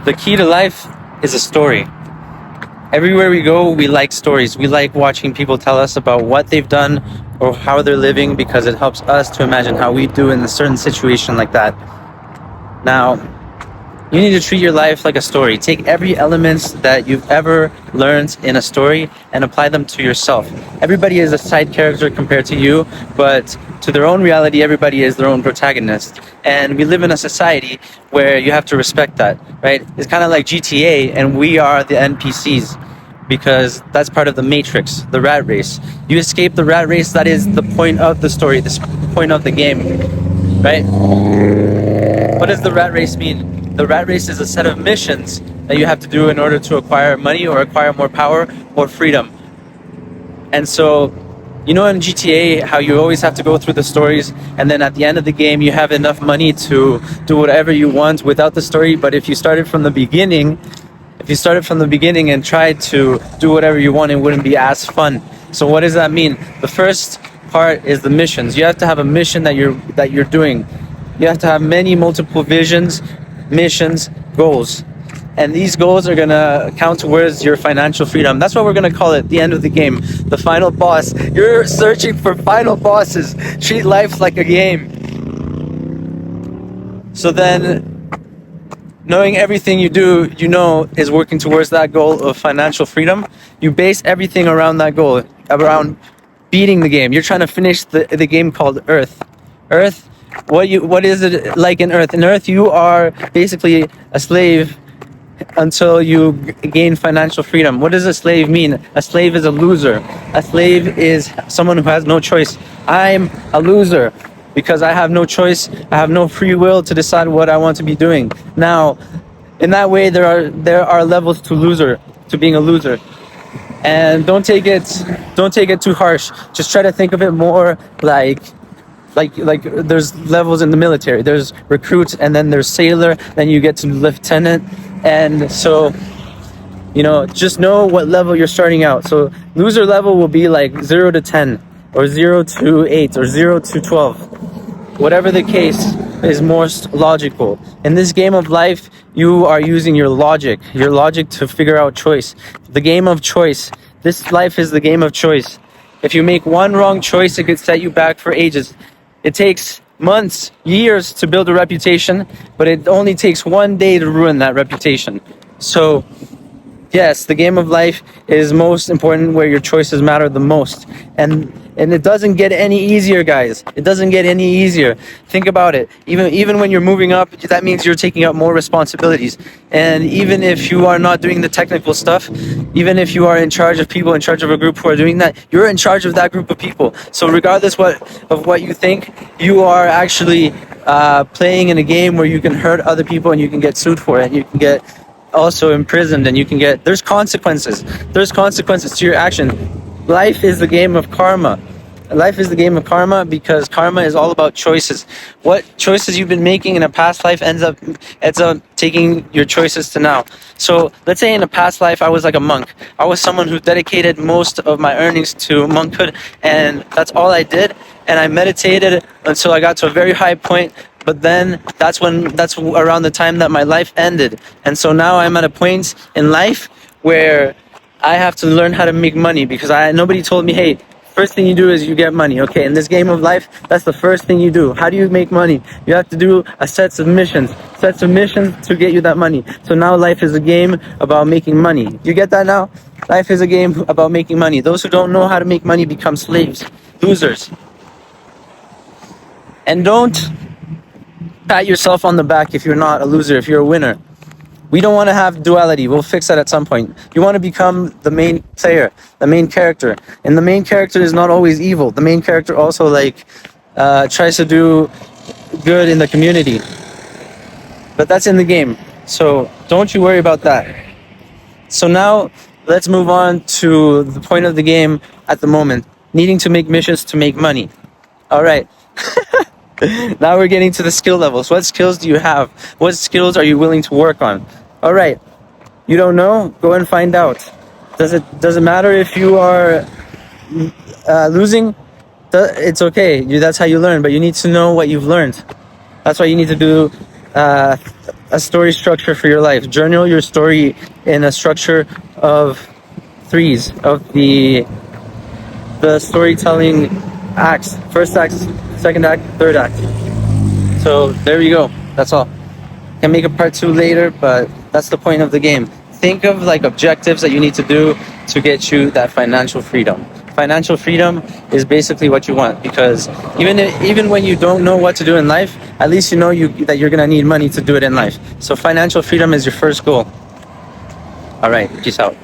The key to life is a story. Everywhere we go, we like stories. We like watching people tell us about what they've done or how they're living because it helps us to imagine how we do in a certain situation like that. Now, you need to treat your life like a story. Take every element that you've ever learned in a story and apply them to yourself. Everybody is a side character compared to you, but to their own reality, everybody is their own protagonist. And we live in a society where you have to respect that, right? It's kind of like GTA, and we are the NPCs because that's part of the matrix, the rat race. You escape the rat race, that is the point of the story, the point of the game, right? What does the rat race mean? The rat race is a set of missions that you have to do in order to acquire money or acquire more power or freedom. And so, you know in GTA how you always have to go through the stories, and then at the end of the game you have enough money to do whatever you want without the story. But if you started from the beginning and tried to do whatever you want, it wouldn't be as fun. So what does that mean? The first part is the missions. You have to have a mission that you're doing. You have to have multiple visions, missions, goals. And these goals are gonna count towards your financial freedom. That's what we're gonna call it, the end of the game. The final boss. You're searching for final bosses. Treat life like a game. So then, knowing everything you do, is working towards that goal of financial freedom. You base everything around that goal, around beating the game. You're trying to finish the game called Earth. Earth, what is it like in Earth? In Earth, you are basically a slave until you gain financial freedom. What does a slave mean? A slave is a loser. A slave is someone who has no choice. I'm a loser because I have no choice. I have no free will to decide what I want to be doing. Now, in that way, there are levels to being a loser. And don't take it too harsh. Just try to think of it more like there's levels in the military. There's recruit, and then there's sailor, then you get to lieutenant. And so, just know what level you're starting out. So loser level will be like 0 to 10 or 0 to 8 or 0 to 12. Whatever the case is most logical. In this game of life, you are using your logic to figure out choice. The game of choice. This life is the game of choice. If you make one wrong choice, it could set you back for ages. It takes months, years to build a reputation, but it only takes one day to ruin that reputation. So, yes, the game of life is most important where your choices matter the most. And it doesn't get any easier, guys. It doesn't get any easier. Think about it. Even when you're moving up, that means you're taking up more responsibilities. And even if you are not doing the technical stuff, even if you are in charge of people, in charge of a group who are doing that, you're in charge of that group of people. So regardless of what you think, you are actually playing in a game where you can hurt other people and you can get sued for it. And you can get also imprisoned, and there's consequences. There's consequences to your action. Life is the game of karma. Life is the game of karma because karma is all about choices. What choices you've been making in a past life ends up taking your choices to now. So let's say in a past life I was like a monk. I was someone who dedicated most of my earnings to monkhood, and that's all I did. And I meditated until I got to a very high point. But then that's around the time that my life ended. And so now I'm at a point in life where I have to learn how to make money because nobody told me, hey, first thing you do is you get money. Okay, in this game of life, that's the first thing you do. How do you make money? You have to do a sets of missions to get you that money. So now life is a game about making money. You get that now? Life is a game about making money. Those who don't know how to make money become slaves, losers. And don't pat yourself on the back if you're not a loser, if you're a winner. We don't want to have duality. We'll fix that at some point. You want to become the main player, the main character. And the main character is not always evil. The main character also tries to do good in the community. But that's in the game. So don't you worry about that. So now let's move on to the point of the game at the moment. Needing to make missions to make money. All right. Now we're getting to the skill levels. What skills do you have? What skills are you willing to work on? All right. You don't know? Go and find out. Does it matter if you are losing? It's okay. That's how you learn. But you need to know what you've learned. That's why you need to do a story structure for your life. Journal your story in a structure of threes, of the storytelling acts. First act, second act, third act. So there you go. That's all. Can make a part 2 later, but that's the point of the game. Think of like objectives that you need to do to get you that financial freedom. Financial freedom is basically what you want, because even when you don't know what to do in life, at least you know that you're gonna need money to do it in life. So financial freedom is your first goal. All right, peace out.